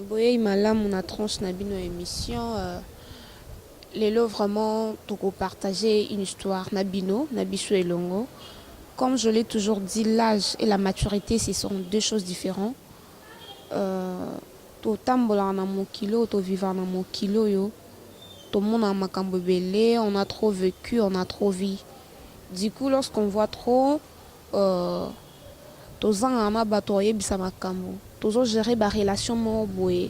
Boye malamu na tranche na bino émission lelo vraiment toko partager une histoire na bino na biso elongo. Comme je l'ai toujours dit, l'âge et la maturité ce sont deux choses différentes. To tambola na mokilo to vivre na mokilo yo to mona makambo belé, on a trop vécu, on a trop vu. Du coup lorsqu'on voit trop to zanga na bato yebisa makambo tozo gérer ba relation mo boye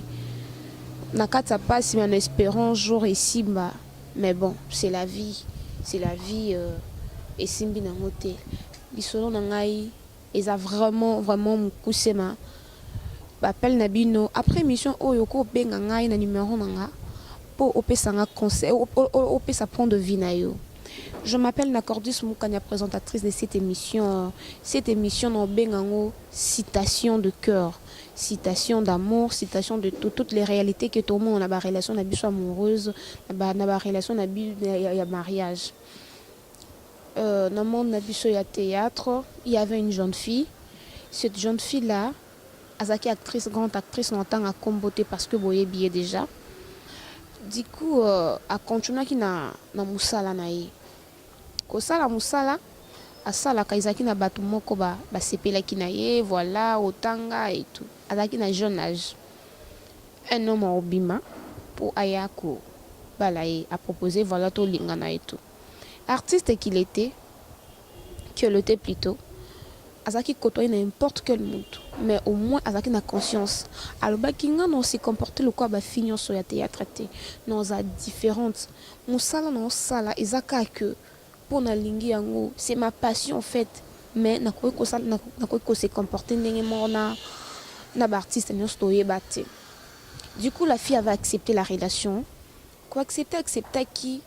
na kata passe mais en espérant jour et simba, mais bon c'est la vie et simbi na moté bisolo na ngai eza vraiment mukusema appel na bino après mission oyo ko benga ngai na numéro nanga po opesa nga conseil opesa point de vie na yo. Je m'appelle Nakordis Moukania, présentatrice de cette émission. Cette émission n'a bengango citation de cœur, citation d'amour, citation de toutes les réalités que tout le monde a ba relation na biso amoureuse, na ba relation na ya mariage. Dans le monde na biso ya théâtre, il y avait une jeune fille. Cette jeune fille là, azaki actrice, grande actrice longtemps à comboter parce que boye billet déjà. Du coup, a continué qui na musala na ye. Kosala musala asala kaizaki na batu moko ba sepelaki na ye, voilà otanga et tout. Azaki na jeune âge. Un homme obima pour ayako balaye a proposé voilà to lingana et tout. Artiste qu'il était plutôt. Azaki côtoyer n'importe quel monde, mais au moins Azaki na conscience. Alors bakinga non se comporter le quoi ba fignon sur ya théâtre non za différente. Musala non sala ezaka que pour na lingi yango c'est ma passion en fait, mais na ko se comporter ndenge mona na ba artiste non stoye baté. Du coup la fille avait accepté la relation. Quoi accepter qui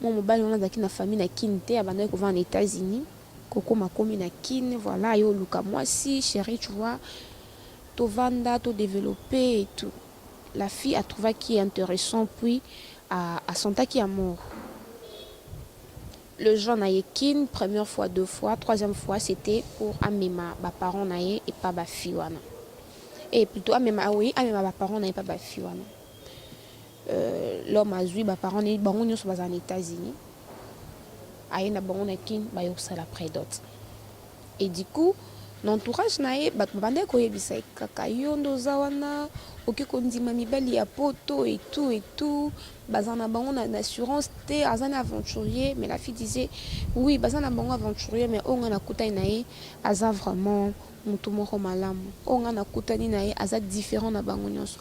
mon mobile on a na famille na kinte abanda ko va en États-Unis. Koko makomi na kin, voilà, yo luka moi si, chérie, tu vois, to vanda, to développer et tout. La fille a trouvé qui est intéressant, puis à son taki amour. Le jeune a kin, première fois, deux fois, troisième fois, c'était pour amema, ba parents naye et pas ba fiwana. Et plutôt amema, oui, amema ba parents naye pas ba fiwana. L'homme a zui, ba parents naye, ba on y soit aux États-Unis. Aïna bon kin ba yo sala près d'autres et du coup l'entourage nae bat bande ko yebisa kaka yondo zawana oki ko ndima mibali ya poto et tout bazana bango na assurance té azana aventurier, mais la fille disait oui bazana bango aventurier mais on na kutani nae aza vraiment mutu moko malamu on na kutani nae aza différent na bango nyonso.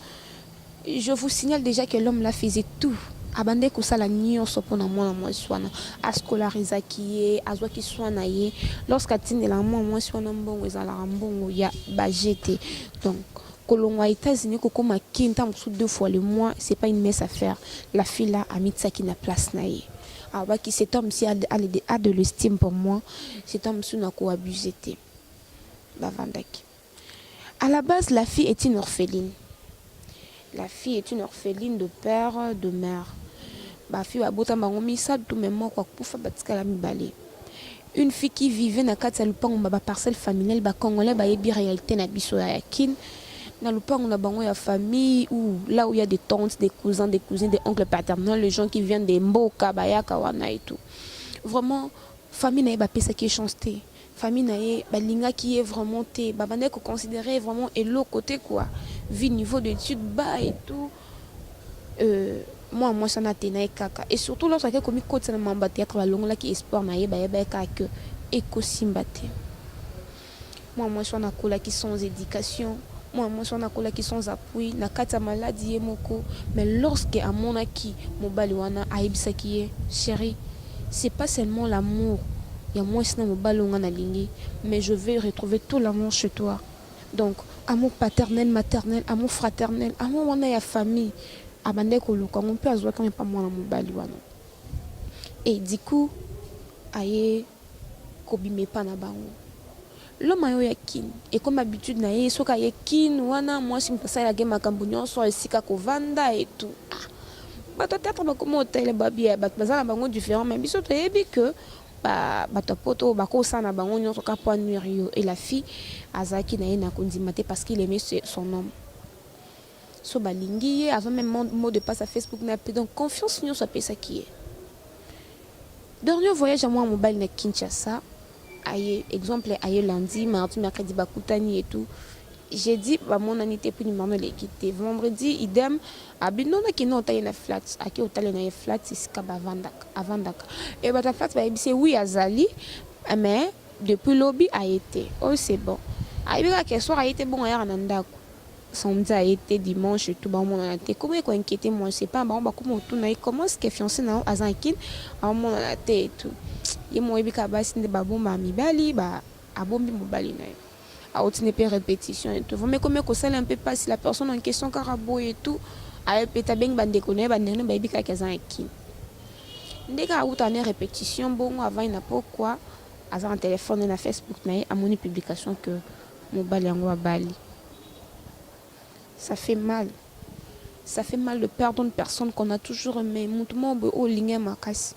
Je vous signale déjà que l'homme là faisait tout abande kusala nyonso pona mwana mwasi wana ascolariza kiye azwa ki swana ye lorsqu'atine la mwana mwasi wana mbongo ezala mbongo ya bajete. Donc kolongwa États-Unis kokoma kinta msu deux fois le mois, c'est pas une messe à faire. La fille là a mis ça qui na place na ye. Ah qui cet homme si a de l'estime pour moi, cet homme sou na ko abusé té bavandaki. À la base la fille est une orpheline. La fille est une orpheline de père, de mère. Ba fille a bota bangomi ça tout même moi quoi poufa batika la mibale. Une fille qui vivait na kati lupango ba parcelle familiale ba congolais ba yebi réalité na biso ya kin na lupango na bango ya famille ou là où il y a des tantes, des cousins, des cousines, des oncles paternels, les gens qui viennent des mboka bayaka wana et tout. Vraiment famille na ba pesa qui chanceté. Famille na balinga qui est vraiment té ba bande ko considérer vraiment et l'autre côté quoi. Vu niveau d'études bas et tout moi ça n'a tena kaka et surtout lorsque comme côté ça m'a théâtre ba longola qui espoir na yeba kaka eko simbate moi ça na kola qui sans éducation moi ça na kola qui sans appui na kata maladie moko mais lorsque à mon aki mobali wana aibisa qui est chérie c'est pas seulement l'amour il y a moi ça mobali wana lingi mais je vais retrouver tout l'amour chez toi. Donc amour paternel, maternel, amour fraternel, amour wana ya famille. Abande ko luka on peut azwa quand même pas moi na mobali wana. Et du coup aye ko bime pa na bango. L'homme ayo ya kin et comme habitude na ye soka ye kin wana moi si mpasa la game makambo nyonso esika ko vanda et tout. Bah toi peut-être ba comment hôtel babi ba bazala bango différent mais biso to yebi que bato poto bakosana bango nyonso ka po nuire yo. Et la fille azaki na ye na kondima te parce qu'il aimait son homme. So balingi ye avant même mot de passe à Facebook na pe donc confiance nyonso apesa ki ye. Dernier voyage à moi mobile na Kinshasa, aye exemple aye lundi, mardi, mercredi bakutani et tout. J'ai dit bah mon anité puis numéro l'équité. Vendredi idem abinona ki no taye na flat, aki otale na flat iska ba avandaka. Et bah ta flat ba c'est oui azali mais depuis lobby a été. Oh c'est bon. Aye ba ke soir a été bon hier na ndako. Samedi a été dimanche et tout bah mon anité. Comment est inquiété moi c'est pas bah comment tout na comment est-ce que fiancé na azankin à mon anité et tout. Ye mo ebika basi nde ba bomba mibali ba abombi mobali na. À haute répétition et tout. Mais comme ça un peu pas si la personne en question carabo et tout, a péta bien bande connaît bande baby ka kazan qui. Dès qu'à haute année répétition bon avant il n'a pas quoi, à un téléphone na Facebook na à mon publication que mon bali en bali. Ça fait mal. Ça fait mal de perdre une personne qu'on a toujours aimé. Montement au ligne ma casse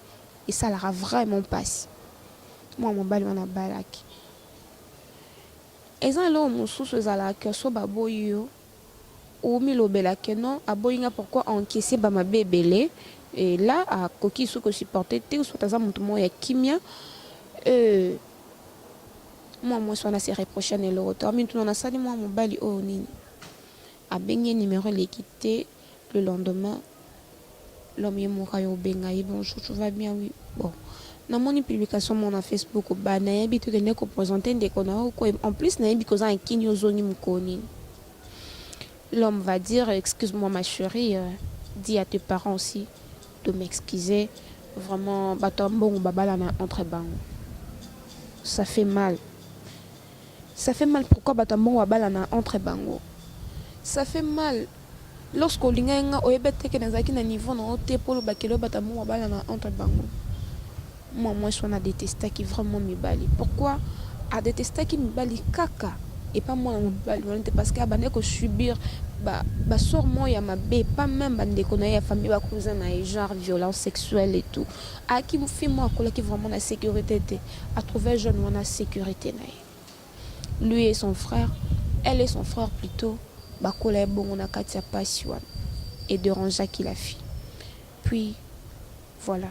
et ça la vraiment passe. Moi mon bali on a balaki. Ezan lo mususu ezala ke so baboyo o milobela ke non aboyinga pourquoi encaisser ba mabebele et là a koki sou ko supporter te so taza mutu mo ya kimia moi so na se reprocher ne le retour mais tout na sali moi mobali o nini a benye numéro l'équité le lendemain l'homme est mort au benga bonjour tu vas bien oui bon. Dans mon publication mon Facebook ba na yebi to de ko présenter des kona ko en plus na yebi ko za kinyo zoni mukoni. L'homme va dire excuse-moi ma chérie, dis à tes parents aussi de m'excuser vraiment batombo babala na entre bango. Ça fait mal. Ça fait mal pourquoi batombo babala na entre bango. Ça fait mal lorsque linga oyebete ke nazaki na niveau na ote polo bakelo batombo babala na entre bango. Moi, je suis à détester qui vraiment me bali. Pourquoi à détester qui me bali caca et pas moi me bali parce que abandonné que subir bah sort moi ya ma bé pas même bande connaît famille ba cousin na genre violence sexuelle et tout. À qui vous fait moi qui vraiment la sécurité à trouver jeune on a sécurité na. Lui et son frère, elle et son frère plutôt bah collègue bon on a Katia passion et de ranger qui la fille. Puis voilà.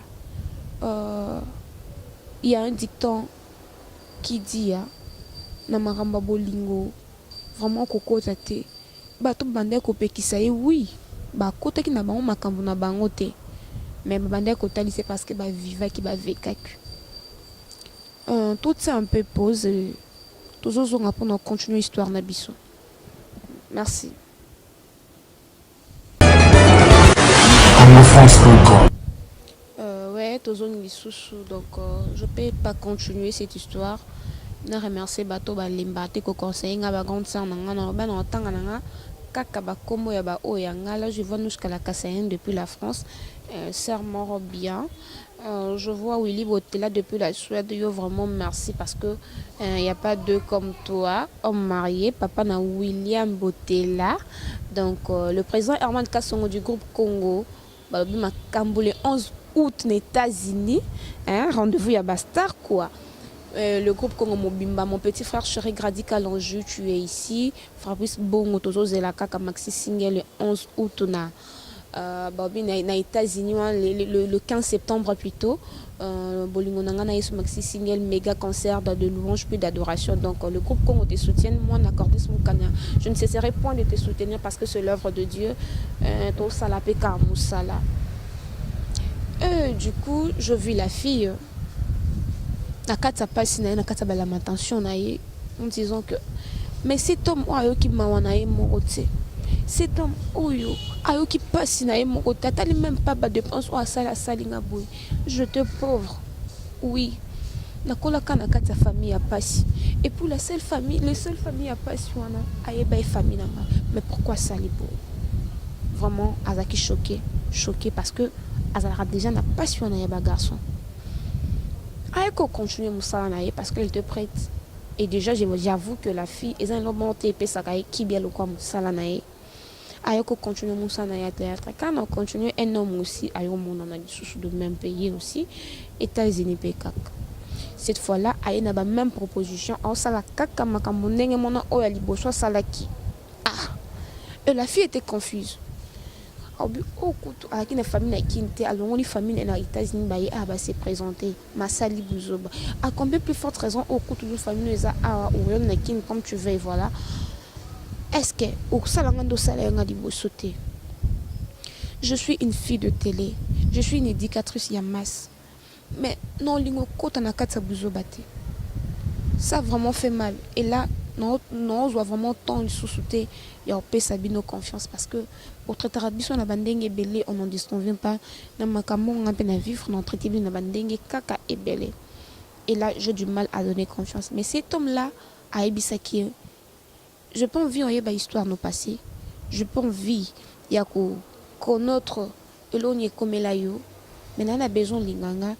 Il y a un dicton qui dit Namaramba bolingo vraiment koko tate bato bande ko pekisa ye oui ba kota ki na bango makambo na bango te mais bande ko tali c'est parce que ba viva qui ba vekaku tout ça un peu pause toujours on apprend à continuer histoire na biso. Merci. Donc je peux pas continuer cette histoire. Je remercie bato ba limbate ko conseiller nga ba grande sœur nanga na ba na tanga nanga kaka ba komo ya ba o ya ngala je vois nous jusqu'à la Kassaïenne depuis la France sœur mort bien. Je vois Willy Botella depuis la Suède. Yo vraiment merci parce que y a pas deux comme toi, homme marié, papa na William Botella. Donc le président Herman Kassongo du groupe Congo ba ma Kamboulé 11 août aux États-Unis, rendez-vous à Bastar quoi. Le groupe Congo Mobimba, mon petit frère Chéri Radical en jeu, tu es ici. Fabrice Bongo Tozo Zelaka Maxi Single le 11 août na États-Unis le 15 septembre plutôt. Bolingo Nanga na Maxi Single méga concert de louange puis d'adoration. Donc le groupe Congo te soutient, moi n'accorde son canard. Je ne cesserai point de te soutenir parce que c'est l'œuvre de Dieu. Tout ça la peka moussala. Du coup, je vis la fille. Nakata passe na kata bala attention na ye en disant que mais cet homme oyo qui m'a wanaye morote. Cet homme oyo ayo qui passe na ye morote. T'as même pas de dépense ou à sala salinga boy. Je te pauvre. Oui. Nakola kana kata famille a passe. Et pour la seule famille, les seules familles a passe wana aye ba famille na ma. Mais pourquoi ça les beau? Vraiment azaki choqué parce que Azara déjà n'a pas su un garçon. Aïko continue Moussa parce qu'elle te prête. Et déjà j'avoue que la fille est un homme TP Sakaï qui bien le quoi Moussa Naé. Aïko continue Moussa Naé théâtre. Quand on continue un homme aussi, aïko mon en a sous de même pays aussi. États-Unis pécac. Cette fois-là, il y a la même proposition. On s'est la kaka makambo ndenge mona oya liboso salaki. Ah, et la fille était confuse. Avec une famille qui était à une famille aux États-Unis, bah s'est présenté. Massali Bouzoba. À combien plus forte raison au coup de famille à comme tu veux, voilà. Est-ce que au salangando salanga libosoté? Je suis une fille de télé. Je suis une éducatrice Yamas. Mais non, lingo kota na katsa Bouzobate. Ça a vraiment fait mal. Et là, non, on doit vraiment tant sous-souter et on peut s'habiller nos confiance parce que pour traiter on a bandenge belé, on n'en disconvient pas. Dans ma camon, on a peine à vivre, on a traité bien bandenge kaka et belé. Et là, j'ai du mal à donner confiance. Mais cet homme-là, à Ebisaki, je peux envie en histoire nos passés. Je peux envie, il y a qu'on notre éloigné comme là yo. Mais on a besoin de l'inganga.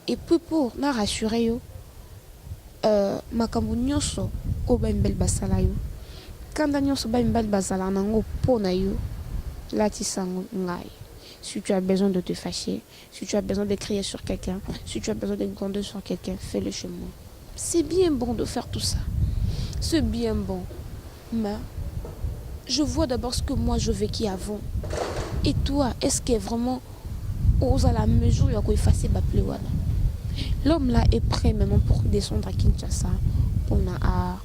Et puis pour nous rassurer yo. Makambo nyonso o ba mbel basala yo kanda nyonso ba mbel basala nango pona yo lati sango ngai. Si tu as besoin de te fâcher, si tu as besoin de crier sur quelqu'un, si tu as besoin de gronder sur quelqu'un, fais-le chez moi. C'est bien bon de faire tout ça, c'est bien bon, mais je vois d'abord ce que moi je vécu avant. Et toi, est-ce que vraiment ose à la mesure où il faut effacer ba plewana? L'homme là est prêt maintenant pour descendre à Kinshasa pour la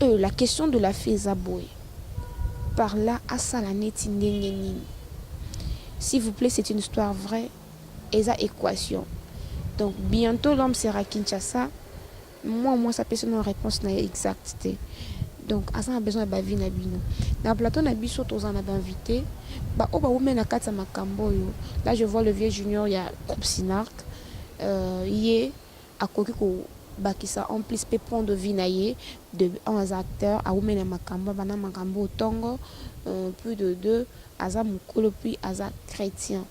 la question de la fille Zaboué. Par là, à Salaneti Nini. S'il vous plaît, c'est une histoire vraie. Et ça, équation. Donc, bientôt, l'homme sera à Kinshasa. Moi, ça peut être une réponse exacte. Donc, à ça, a besoin de vie nabino. Dans le plateau, nabiso, tous en avons invité. Là, je vois le vieux junior, il y a groupe Sinark. Il y a Kokiko Bakisa en plus pépon de vinaye de 11 acteurs à Oumena Makambo, Bana Makambo Tongo, plus de 2, Aza Moukolo, puis Aza Chrétien.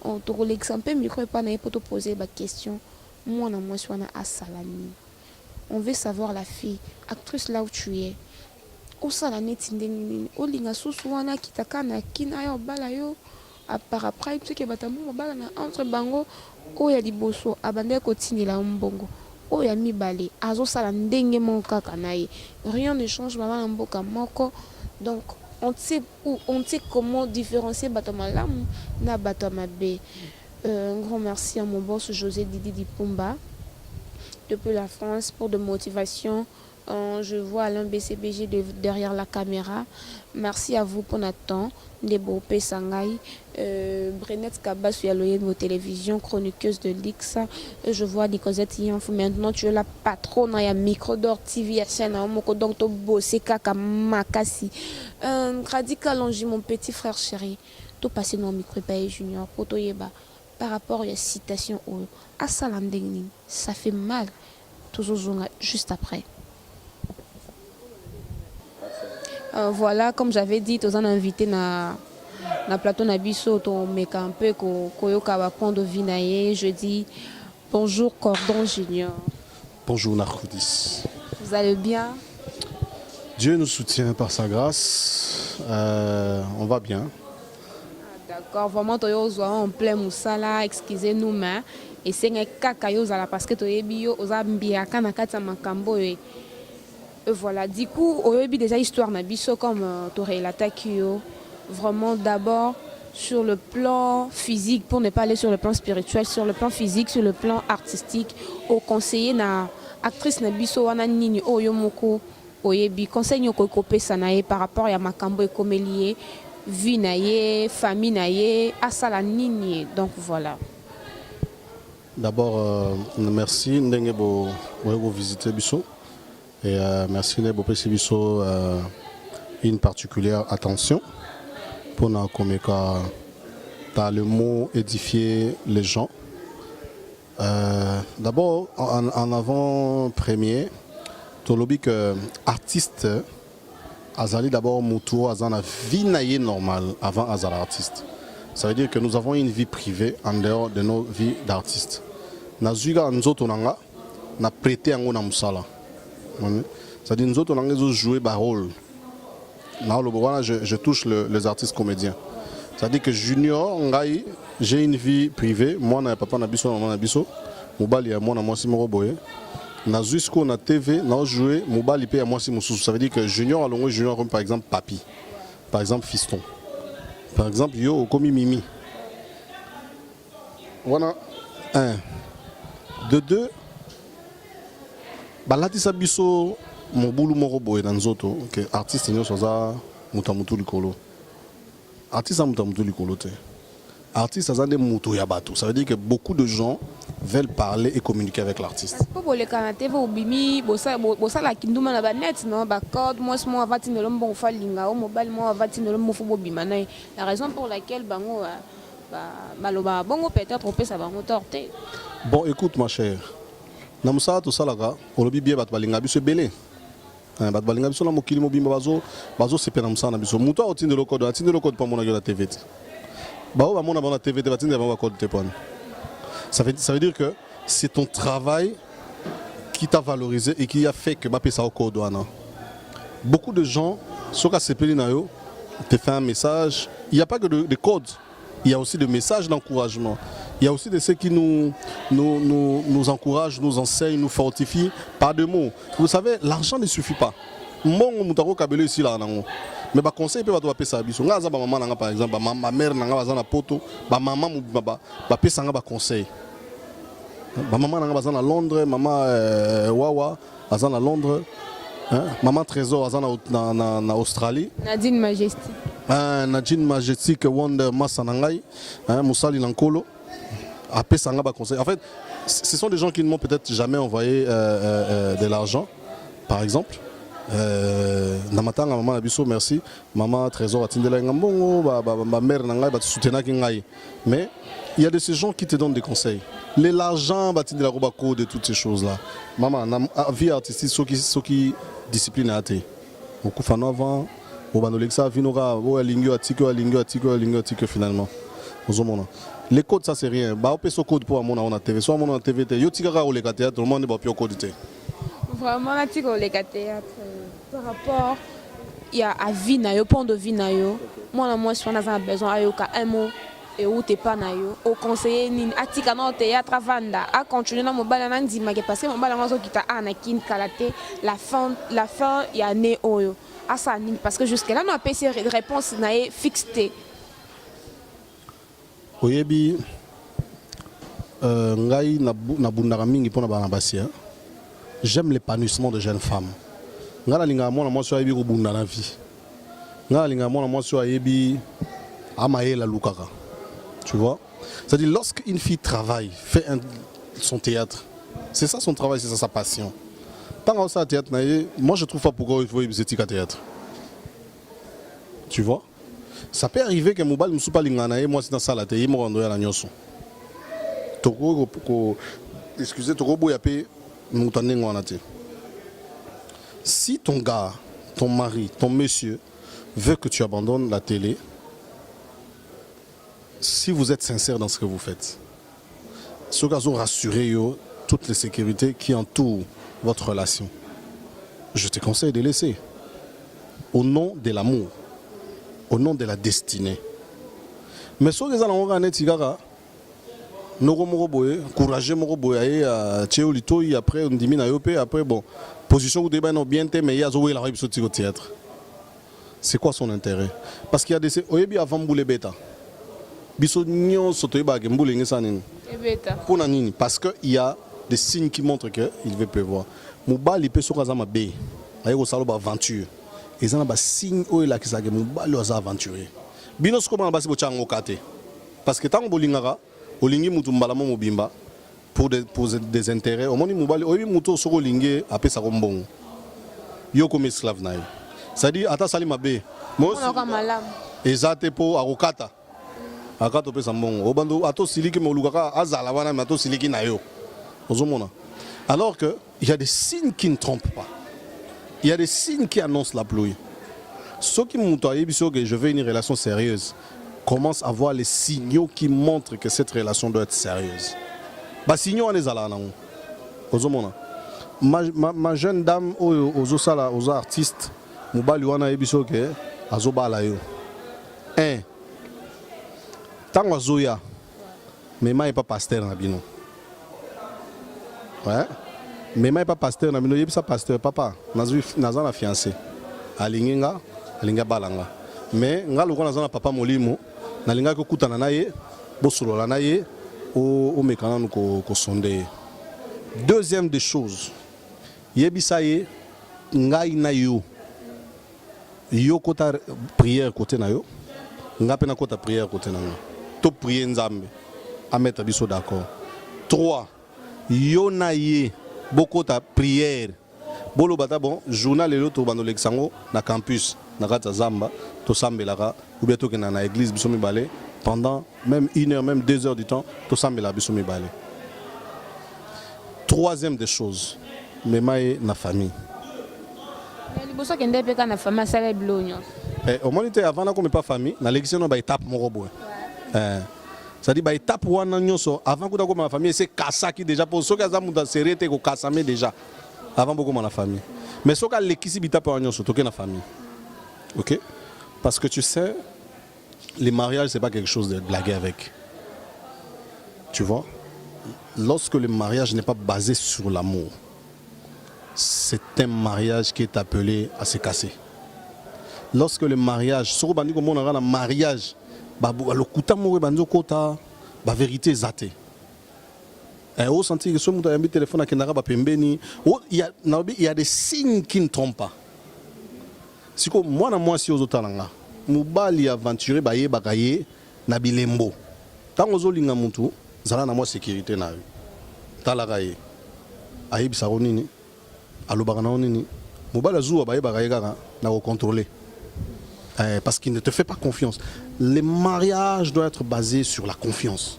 On te relègue un peu, micro et pas pour te poser la question. Moi, on a moins soin à Salami. On veut savoir la fille, actrice là où tu es. Osala neti ndenge olinga susu wana kitaka na kina yo bala yo apara prime ce que batamu bala na entre bango oya liboso abande ko tinila mbongo oya mibale azosala ndenge mon kaka naye rien ne change baba na mboka moko. Donc on sait comment différencier batomalamu na batamabe. Un grand merci à mon boss José Didi Dipumba depuis la France pour de motivation. Je vois Alain BCBG derrière la caméra. Merci à vous pour notre temps. Nebo Sangai, Brenette Kabas, sur vos télévisions, chroniqueuse de l'X. Je vois Nicosette Yanfou. Maintenant, tu es la patronne. Il y a Micro d'Or TV, à chaîne, donc tu bosses, Kaka Makasi. Radical Angie, mon petit frère chéri. Tout passé dans le micro pays junior. Potoyeba. Par rapport à la citation à Salandengning, ça fait mal. Toujours juste après. Voilà, comme j'avais dit, tous en invité na plateau Nabiso, ton mec un peu koyoka va prendre vinaye. Je dis bonjour Cordon Junior. Bonjour Narcoudis. Vous allez bien? Dieu nous soutient par sa grâce. On va bien. D'accord, vraiment toyo en plein moussala, excusez-nous mais et c'est un kakayo zala parce que toyo bio ozambia kana kata makambo et voilà, du coup, on a déjà histoire nabiso comme Toré l'attaque vraiment d'abord sur le plan physique pour ne pas aller sur le plan spirituel, sur le plan physique, sur le plan artistique, au conseiller na actrice nabiso wana nini oyomoko oyebi conseil nyoko kopé sanae par rapport à makambo et comélier vie naie famille naie asala nini donc voilà. D'abord merci ndenge bo visiter biso. Et merci de vous une particulière attention pour nous communiquer dans le mot édifier les gens. D'abord, en avant-première, tu as dit que artiste, Azali d'abord Moutou, Azana vie normale avant Azali artiste. Ça veut dire que nous avons une vie privée en dehors de nos vies d'artistes. Nazuga Nzoto Nanga, na prêté en Musala. C'est-à-dire nous autres on a joué par rôle. Je touche les artistes comédiens. C'est-à-dire que junior, j'ai une vie privée. Moi, je papa na biso, maman na biso. Mobali ya moi na moi si moko boye. Na jusqu'au na TV, na jouer, mobali pe ya moi si mususu. Ça veut dire que junior alongo junior comme par exemple papi. Par exemple fiston. Par exemple yo komi mimi. Voilà un. De deux, balatisa biso mobulu moko boye na nzoto que artiste nyonso za mutamutu likolo. Artiste a mutamutu likolo te. Artiste a des moutons ya bateau. Ça veut dire que beaucoup de gens veulent parler et communiquer avec l'artiste. Pour les canapés, vous bimi, bossa la kinduma na banet, non, bacorde, moi avati ne l'homme bon falinga, au mobile moi avati ne l'homme fou bimana. La raison pour laquelle bango maloba bongo peut-être opé ça bango torté. Bon, écoute ma chère. Namusa tout ça là, on le bien bat balinga biso belé. Bat balinga biso na mokili mobimba bazo sepe namusa na biso. Muto otinde le code pas mon la TV. Bah on va la TV, ça veut dire que c'est ton travail qui t'a valorisé et qui a fait que tu ça au code. Beaucoup de gens, ceux qui se te fait un message. Il n'y a pas que de code, il y a aussi des messages d'encouragement. Il y a aussi de ceux qui nous encouragent, nous enseignent, nous fortifient par deux mots. Vous savez, l'argent ne suffit pas. Ici là. Mais bah conseil peut pas payer ça biso ngaza ba maman nanga par exemple ma mère nanga bazana poto ba maman ba pesa nga ba conseil ba maman nanga bazana Londres maman Wawa bazana Londres maman Trésor bazana na Australie Nadine Majestic Nadine Majestic Wonder Masanangai Moussali Nankolo a pesa nga ba conseil. En fait ce sont des gens qui ne m'ont peut-être jamais envoyé de l'argent par exemple. Namatanga maman Abisso merci maman Trésor atindela ngambongo ba mère nanga ba soutenir ngai. Mais il y a de ces gens qui te donnent des conseils. L'argent batindela roba code de toutes ces choses là. Maman na vie artistique ceux qui discipline à té. Beaucoup fano avant au banolexa vinora o lingio atiko finalement. Ozomona. Les codes ça c'est rien. Ba opé so code pour mon na TV. Soit mon na TV yo tikaka o le théâtre tout le monde ba pio code té. Vraiment, là, tu les théâtre par rapport il y a à vie nayo, point de vie nayo. Moi, je suis en besoin d'ayoka un mot et où t'es pas nayo. Au conseiller ni atika na théâtre vanda à continuer dans mon bal nandi ma parce que mon bal mazo qui t'a anakin kalate la fin il y a né oyo. Ah ça parce que jusque là nous a pas ces réponses naé fixée. Oyebi ngai na bundara mingi pona bana basia. J'aime l'épanouissement de jeunes femmes. Ngala linga mona moi so ayebi ko bunda na vie. Ngala linga mona moi so ayebi amaela lukaka. Tu vois? C'est-à-dire lorsqu'une fille travaille, fait son théâtre. C'est ça son travail, c'est ça sa passion. Tant que ça théâtre moi je trouve pas pourquoi il faut y à théâtre. Tu vois? Ça peut arriver que mobile ne soit pas lingana moi c'est dans ça la télé moi on doit la nyoso. Toko excusez toko boyapé. Si ton gars, ton mari, ton monsieur veut que tu abandonnes la télé, si vous êtes sincère dans ce que vous faites, ce cas où rassurez toutes les sécurités qui entourent votre relation, je te conseille de laisser. Au nom de l'amour, au nom de la destinée. Mais si vous avez Noro moko boye, courageux moko boye Théo Litoyi après on dit na yopé après bon position ou débat non bien mais il y a zoé la répétition au théâtre. C'est quoi son intérêt? Parce qu'il y a des oyebi avant boule beta. Biso nyon sotoyeba ke mboule ngesa nini. Beta. Pour nini parce que il y a des signes qui montrent que il veut pleuvoir. Mobali pe soka za mabe. Ayo ko salo ba aventure. Et ça na ba signe o la ki sa ke mobali oza aventurer. Bino sko ba basi bo chango kate. Parce que tant bolingara olingi mutu mbalamo mobimba pour des intérêts au moni mobali oyebi mutu soko lingi apesa ko mbongo yo comme esclave nayo c'est-à-dire ata sali mabe mo ezate po akokata akato pesa mbongo obando ato siliki molukaka azala wana mais ato siliki nayo ozomona alors que il y a des signes qui ne trompent pas, il y a des signes qui annoncent la pluie. Ceux qui m'ont dit que je veux une relation sérieuse commence à voir les signaux qui montrent que cette relation doit être sérieuse. Bah signaux on est là ma jeune dame aux artistes mobali wana ebiso ke azobala yo. tant ozoya mema est pas pasteur na bino. Ouais. Mema est pas pasteur na bino, yebisa pasteur papa naza na fiancé. Alinga balanga. Mais nga lokona naza na papa molimo nalinga ko kutana na ye bosolola na ye o mekana ko sonde. Deuxième des choses. Yebisa ye ngai na yo. Yo kota prière côté na yo. Nga pena kota prière côté na nga. To prier nzambe. A mettre biso d'accord. 3. Yo na ye boko ta prière. Bolo bata bon journal lelo to bando lexango na campus na kata zamba to sambelaka ou bien to kena na église biso mibale pendant même 1 heure même 2 heures du temps to sambela biso mibale. Troisième des choses, memaye na famille. Liboso kende peka na famille sala blonyo. Au moins avant na comme pas famille na l'église no ba étape moko boy. C'est-à-dire bah étape wana nyonso avant que ma famille c'est kasaki déjà pour ceux qui ont muda serete ko kasame déjà avant beaucoup la famille. Mais ceux qui l'équisi bitape wana nyonso toke na famille. OK? Parce que tu sais les mariages c'est pas quelque chose de blaguer avec. Tu vois? Lorsque le mariage n'est pas basé sur l'amour, c'est un mariage qui est appelé à se casser. Lorsque le mariage, sur bandi comme on a un mariage le kuta mo banzo kota ba vérité zate au senti que ce monde a un téléphone à kenara ba pembeni il y a des signes qui ne trompent pas si comme moi si aux otalanga mubali aventurer ba ye bakaye na bilembo tango zolinga mutu zala na moi sécurité na talaka ye ayebisa nini alobaka na nini mubali azuwa ba ye bakaye kaka na ko contrôler. Parce qu'il ne te fait pas confiance. Le mariage doit être basé sur la confiance.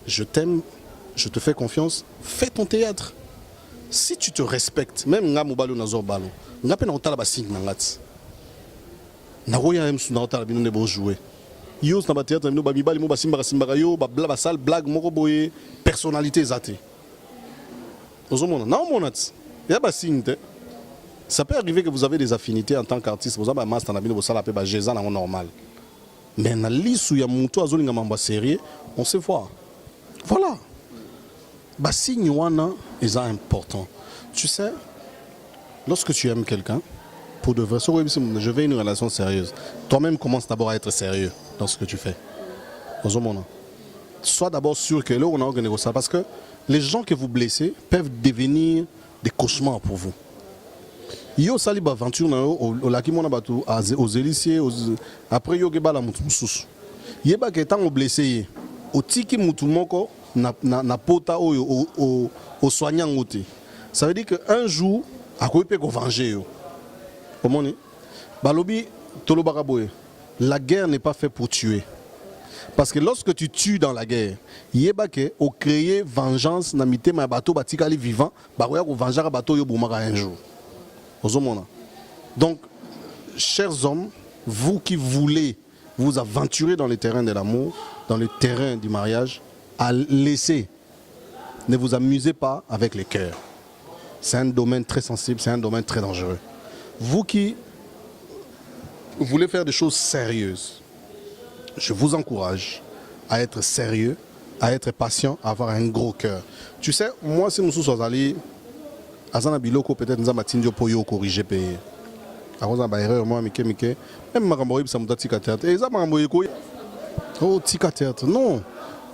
Je t'aime, je te fais confiance, fais ton théâtre. Si tu te respectes, même nga mobalo nazor balo, nga pe na otala ba signe na ngati. Na roya em suna otala bino ne bo jouer. Yo na ba théâtre bino ba mibali mo ba simba yo ba bla ba sale blague moko boye personnalité zate. Ozomona na omonat. Ya ba signe te. Ça peut arriver que vous avez des affinités en tant qu'artiste. Vous avez un master, vous avez un géza normal. Mais dans l'issue, il y a un moto à sérieux, on se voit. Voilà. Le signe est important. Tu sais, lorsque tu aimes quelqu'un, pour de vrai, je veux une relation sérieuse. Toi-même, commence d'abord à être sérieux dans ce que tu fais. Sois d'abord sûr que là, on a organisé ça. Parce que les gens que vous blessez peuvent devenir des cauchemars pour vous. Yo sali ba aventure na yo o laki mona bato aux éliciers après yo ke bala mutu mususu yeba ke tango blessé ye o tiki mutu moko na pota oyo o soignant ngote ça veut dire que un jour akoyi pe ko venger yo omoni balobi tolobaka boye la guerre n'est pas faite pour tuer parce que lorsque tu tues dans la guerre yeba ke o créer vengeance na mitema bato batikali vivant ba ko venger bato yo bomaka un jour. Donc, chers hommes, vous qui voulez vous aventurer dans les terrains de l'amour, dans les terrains du mariage, à laisser. Ne vous amusez pas avec les cœurs. C'est un domaine très sensible, c'est un domaine très dangereux. Vous qui voulez faire des choses sérieuses, je vous encourage à être sérieux, à être patient, à avoir un gros cœur. Tu sais, moi, si nous sommes allés, Azana biloko peut-être nous amatindio pour yo corriger payer. Aroza ba erreur moi mike même makambo yebisa mutati ka théâtre. Eza makambo yeko oh tika théâtre. Non.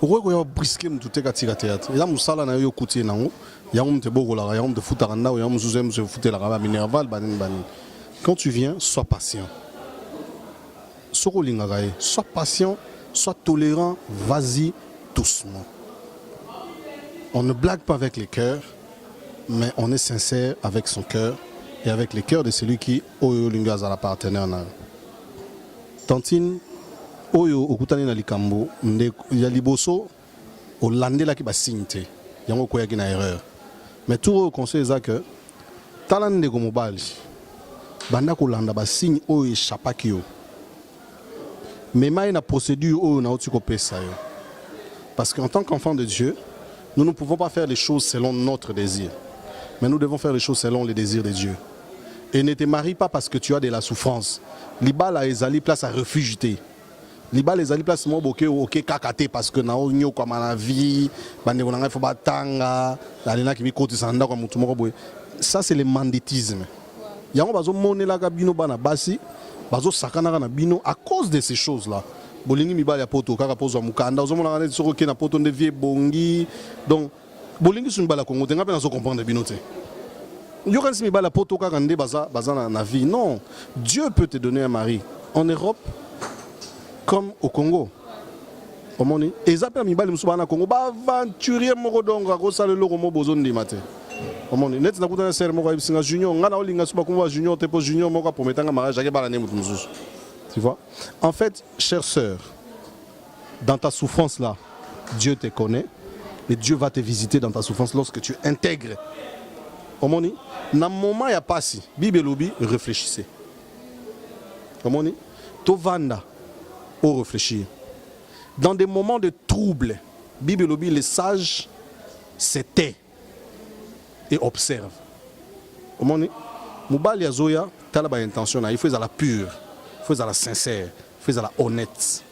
Oko yo brisker mutu tika théâtre. Eza musala na yo kuti nango. Ya mumte bokola, ya mumte futaka na, ya musuze muse futela ka ba minerval bani. Quand tu viens, sois patient. Soko linga gae, sois patient, sois tolérant, vas-y doucement. On ne blague pas avec les cœurs. Mais on est sincère avec son cœur et avec les cœurs de celui qui oyo lingaza la partenaire na. Tantine oyo okutani na likambo nde ya liboso olandela ki ba signete yango koya ki na erreur. Mais tout au conseil ça que talande ko mobali banda ko landa ba signe oyo échappaki yo. Mais mai na procédure oyo na otiko pesa yo. Parce qu'en tant qu'enfant de Dieu, nous ne pouvons pas faire les choses selon notre désir. Mais nous devons faire les choses selon les désirs de Dieu. Et ne te marie pas parce que tu as de la souffrance. Libala ezali place à refugier. Liba les alliés place moi boké ok kakate parce que na onyo comme la vie bande on a faut batanga la lena qui mi côté sanda comme tout moko boy. Ça c'est le banditisme. Yango bazo moné la kabino bana basi bazo sakana na bino à cause de ces choses là. Bolingi mibali ya poto kaka pozo mukanda ozomona na soko ke na poto de vie bongi. Donc bolingi sun bala Congo tenga pe na so comprendre bino te. Yo kan si mibali ya poto kaka ndé baza na vie. Non, Dieu peut te donner un mari en Europe comme au Congo. Omoni ezapia mibali musuba na Congo ba aventurier moko donga ko sala loko mo bozo ndimate. Omoni net na kutana ser moko ibisinga junior ngana olinga suba kumwa junior te po junior moko prometanga mariage ake bala ne mutu mususu. Tu vois? En fait, chère sœur, dans ta souffrance là, Dieu te connaît et Dieu va te visiter dans ta souffrance lorsque tu intègres. Omoni na moment ya pasi Bible lobi réfléchissez. Omoni to vanda au réfléchir. Dans des moments de trouble, Bible lobby, les sages se tait et observent. Comment on est? Moubali Azoya, t'as la intention, il faut la pure, il faut la sincère, il faut la honnête.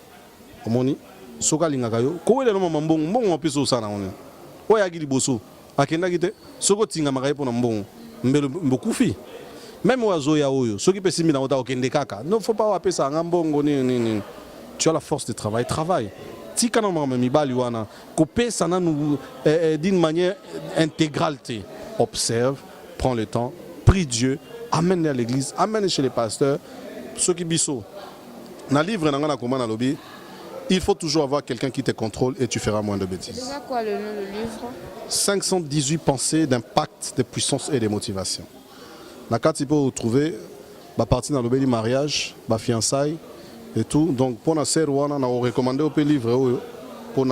Comment on est? Soka lingakayo, kowe le nom mbong, mbong on peut so ça na on. Oya gili boso, akenda gite, soko tinga makaye pour mbong, mbelo mbokufi. Même Azoya oyo, ceux qui peut s'y mettre dans okende kaka, non faut pas appeler ça ngambongo ni. Tu as la force de travail, travaille. Si quand on m'a mis baliwana, couper ça d'une manière intégrale, observe, prends le temps, prie Dieu, amène à l'église, amène chez les pasteurs, ceux qui bissent. Dans le livre, il faut toujours avoir quelqu'un qui te contrôle et tu feras moins de bêtises. C'est quoi le nom du livre? 518 pensées d'impact, de puissance et de motivation. La carte, il faut trouver la partie dans le mariage, la fiançailles, et tout. Donc pour la sœur on a recommandé au livre pour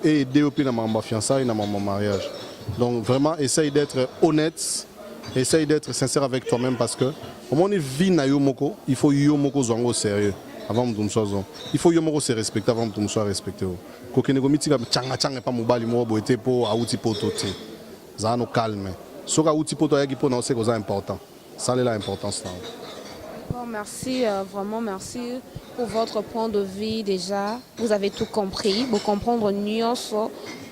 aider au pays dans ma fiançailles dans mon mariage. Donc vraiment essaye d'être honnête, essaye d'être sincère avec toi-même parce que au moment où vit na yomoko, il faut yomoko zongo sérieux avant de nous il faut yomoko se respecter avant de nous soit respecté. Kokene komiti ka changa changa pas mobali mo boité pour auti poto te. Ça nous calme. Soka auti poto ya ki pour na c'est cosa important. Ça c'est l'importance là. Merci, vraiment merci pour votre point de vue déjà. Vous avez tout compris. Vous comprendre nuance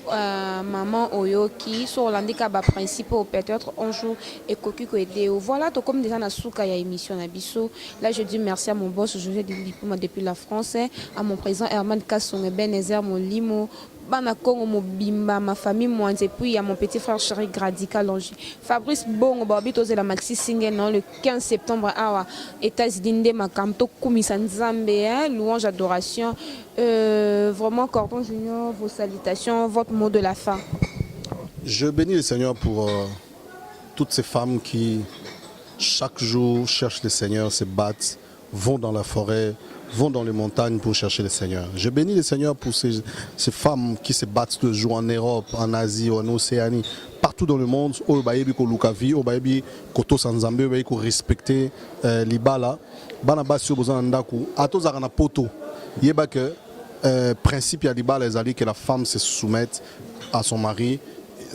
maman Oyoki sur l'handicap à principe peut-être un jour et cocu aider. Voilà tout comme déjà na souka ya émission na biso. Là je dis merci à mon boss José Diploma depuis la France, à mon président Herman Kassong Benezer Molimo. Bana Congo Mobimba, ma famille moi et puis il y a mon petit frère chéri Gradica Longi. Fabrice Bongo Babito c'est la maxi single non le 15 septembre à États-Unis ma canto Kumisa Nzambe louange adoration vraiment Cordon Junior vos salutations votre mot de la fin. Je bénis le Seigneur pour toutes ces femmes qui chaque jour cherchent le Seigneur, se battent, vont dans la forêt, vont dans les montagnes pour chercher le Seigneur. Je bénis le Seigneur pour ces femmes qui se battent tous les jours en Europe, en Asie, en Océanie, partout dans le monde. Au bayebi ko lukavi, au bayebi koto sanzambe, au bayebi ko respecter libala. Bana basi obozana ndaku, ato zakana poto. Yeba que principe ya libala ezali que la femme se soumette à son mari.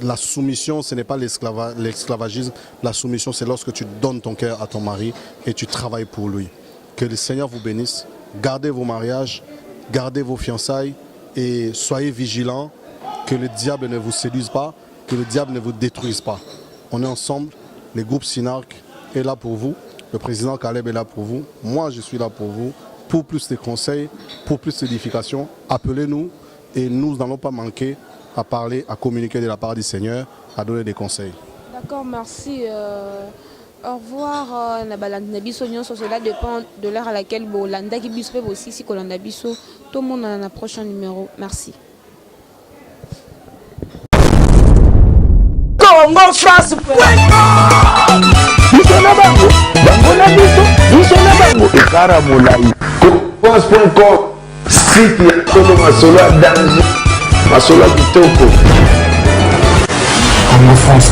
La soumission, ce n'est pas l'esclavagisme. La soumission, c'est lorsque tu donnes ton cœur à ton mari et tu travailles pour lui. Que le Seigneur vous bénisse. Gardez vos mariages, gardez vos fiançailles et soyez vigilants que le diable ne vous séduise pas, que le diable ne vous détruise pas. On est ensemble, le groupe Synarque est là pour vous, le président Caleb est là pour vous, moi je suis là pour vous. Pour plus de conseils, pour plus d'édification, appelez-nous et nous n'allons pas manquer à parler, à communiquer de la part du Seigneur, à donner des conseils. D'accord, merci. Au revoir. Cela dépend de l'heure à laquelle Bolanda qui bispe aussi si Colanda Bisso. Tout le monde a un prochain numéro. Merci. Congo France. Site ya Solo Masolo à danger. Masolo Kitoko. Congo France.